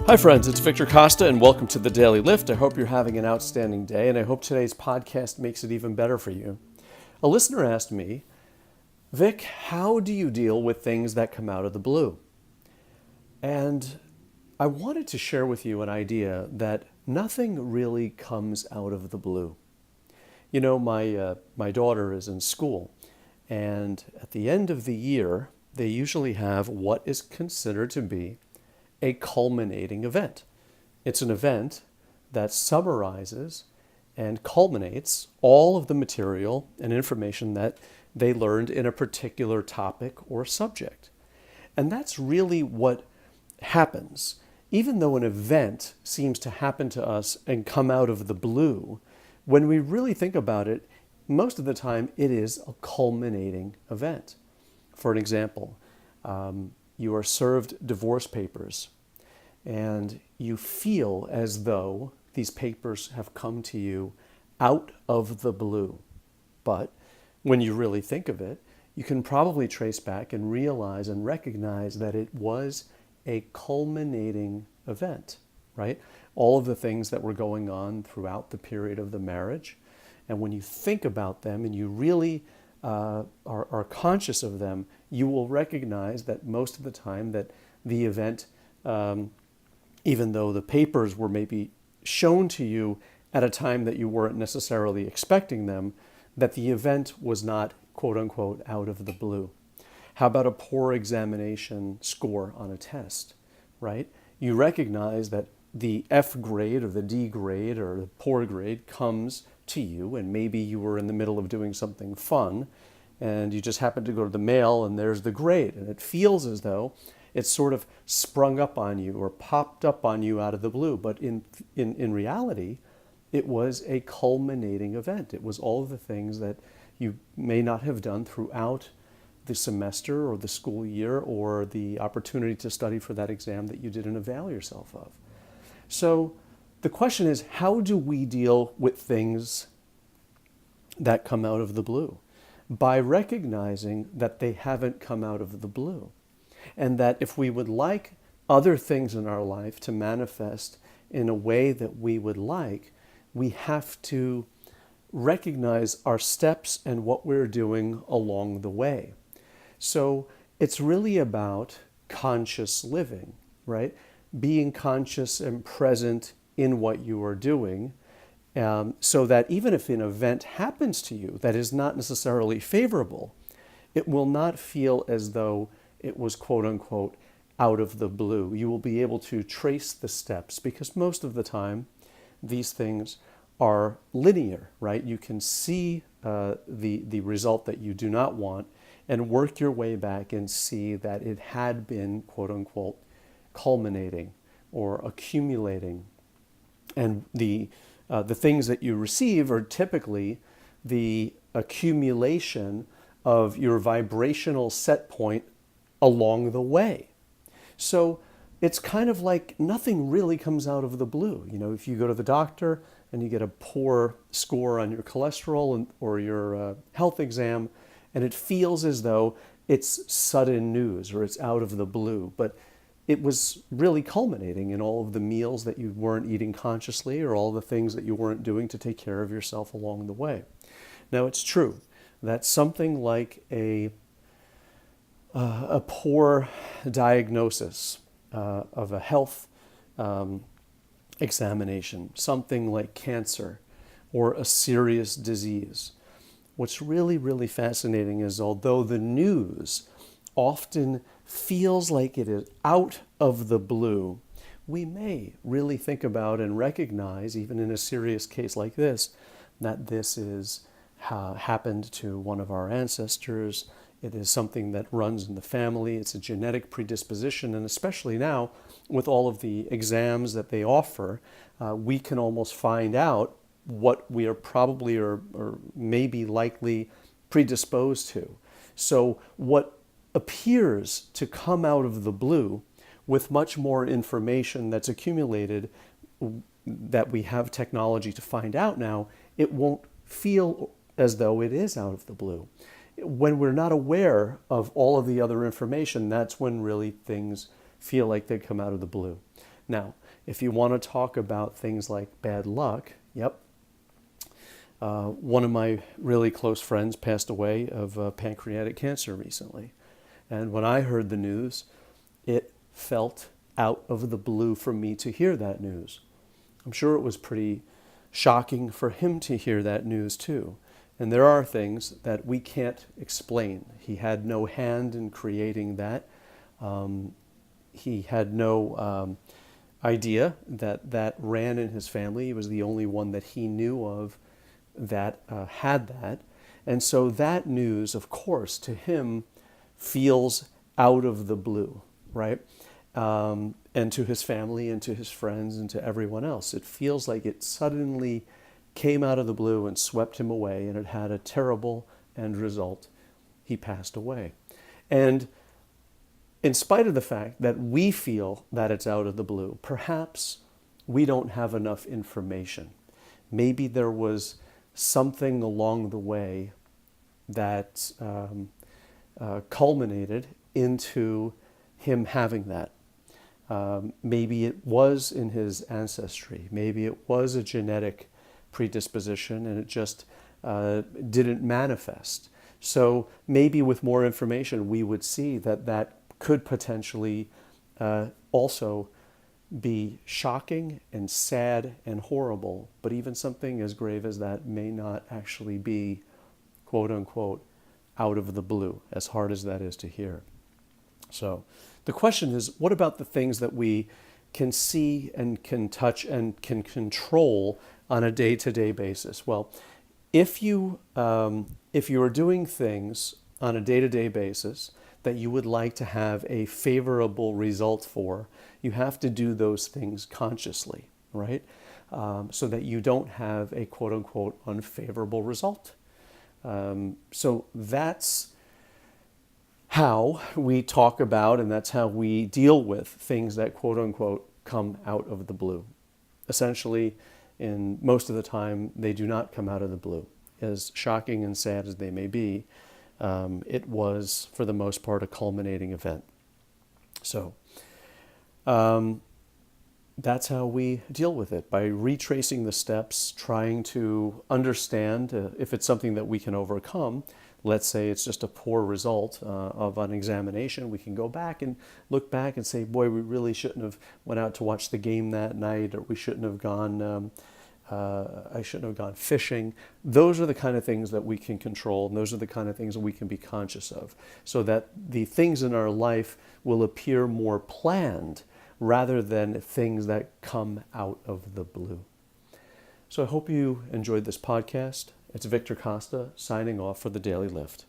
Hi friends, it's Victor Costa and welcome to the Daily Lift. I hope you're having an outstanding day and I hope today's podcast makes it even better for you. A listener asked me, Vic, how do you deal with things that come out of the blue? And I wanted to share with you an idea that nothing really comes out of the blue. You know, my daughter is in school, and at the end of the year, they usually have what is considered to be a culminating event. It's an event that summarizes and culminates all of the material and information that they learned in a particular topic or subject. And that's really what happens. Even though an event seems to happen to us and come out of the blue, when we really think about it, most of the time it is a culminating event. For an example, you are served divorce papers and you feel as though these papers have come to you out of the blue. But when you really think of it, you can probably trace back and realize and recognize that it was a culminating event, right? All of the things that were going on throughout the period of the marriage. And when you think about them and you really are conscious of them, you will recognize that most of the time that the event, even though the papers were maybe shown to you at a time that you weren't necessarily expecting them, that the event was not, quote unquote, out of the blue. How about a poor examination score on a test, right? You recognize that the F grade or the D grade or the poor grade comes to you, and maybe you were in the middle of doing something fun and you just happen to go to the mail and there's the grade, and it feels as though it's sort of sprung up on you or popped up on you out of the blue. But in reality, it was a culminating event. It was all of the things that you may not have done throughout the semester or the school year or the opportunity to study for that exam that you didn't avail yourself of. So the question is, how do we deal with things that come out of the blue? By recognizing that they haven't come out of the blue. And that if we would like other things in our life to manifest in a way that we would like, we have to recognize our steps and what we're doing along the way. So it's really about conscious living, right? Being conscious and present in what you are doing, so that even if an event happens to you that is not necessarily favorable, it will not feel as though it was, quote unquote, out of the blue. You will be able to trace the steps because most of the time these things are linear, right? You can see the result that you do not want and work your way back and see that it had been, quote unquote, culminating or accumulating. And the things that you receive are typically the accumulation of your vibrational set point along the way. So it's kind of like nothing really comes out of the blue. You know, if you go to the doctor and you get a poor score on your cholesterol or your health exam, and it feels as though it's sudden news or it's out of the blue, but it was really culminating in all of the meals that you weren't eating consciously or all the things that you weren't doing to take care of yourself along the way. Now, it's true that something like a poor diagnosis of a health examination, something like cancer or a serious disease. What's really, really fascinating is although the news often feels like it is out of the blue, we may really think about and recognize, even in a serious case like this, that this is happened to one of our ancestors. It is something that runs in the family. It's a genetic predisposition. And especially now, with all of the exams that they offer, we can almost find out what we are probably or maybe likely predisposed to. So what appears to come out of the blue with much more information that's accumulated that we have technology to find out now, it won't feel as though it is out of the blue. When we're not aware of all of the other information, that's when really things feel like they come out of the blue. Now, if you want to talk about things like bad luck, yep. One of my really close friends passed away of pancreatic cancer recently. And when I heard the news, it felt out of the blue for me to hear that news. I'm sure it was pretty shocking for him to hear that news too. And there are things that we can't explain. He had no hand in creating that. He had no idea that that ran in his family. He was the only one that he knew of that had that. And so that news, of course, to him feels out of the blue, right? And to his family and to his friends and to everyone else. It feels like it suddenly came out of the blue and swept him away, and it had a terrible end result. He passed away. And in spite of the fact that we feel that it's out of the blue, perhaps we don't have enough information. Maybe there was something along the way that culminated into him having that. Maybe it was in his ancestry. Maybe it was a genetic predisposition and it just didn't manifest. So maybe with more information, we would see that that could potentially also be shocking and sad and horrible, but even something as grave as that may not actually be, quote unquote, out of the blue, as hard as that is to hear. So the question is, what about the things that we can see and can touch and can control on a day-to-day basis? Well, if you are doing things on a day-to-day basis that you would like to have a favorable result for, you have to do those things consciously, right? So that you don't have a quote-unquote unfavorable result. So that's how we talk about and that's how we deal with things that quote-unquote come out of the blue. Essentially, in most of the time, they do not come out of the blue. As shocking and sad as they may be, it was, for the most part, a culminating event. So that's how we deal with it, by retracing the steps, trying to understand if it's something that we can overcome. Let's say it's just a poor result of an examination. We can go back and look back and say, boy, we really shouldn't have went out to watch the game that night, or we shouldn't have gone, I shouldn't have gone fishing. Those are the kind of things that we can control, and those are the kind of things that we can be conscious of, so that the things in our life will appear more planned rather than things that come out of the blue. So I hope you enjoyed this podcast. It's Victor Costa signing off for the Daily Lift.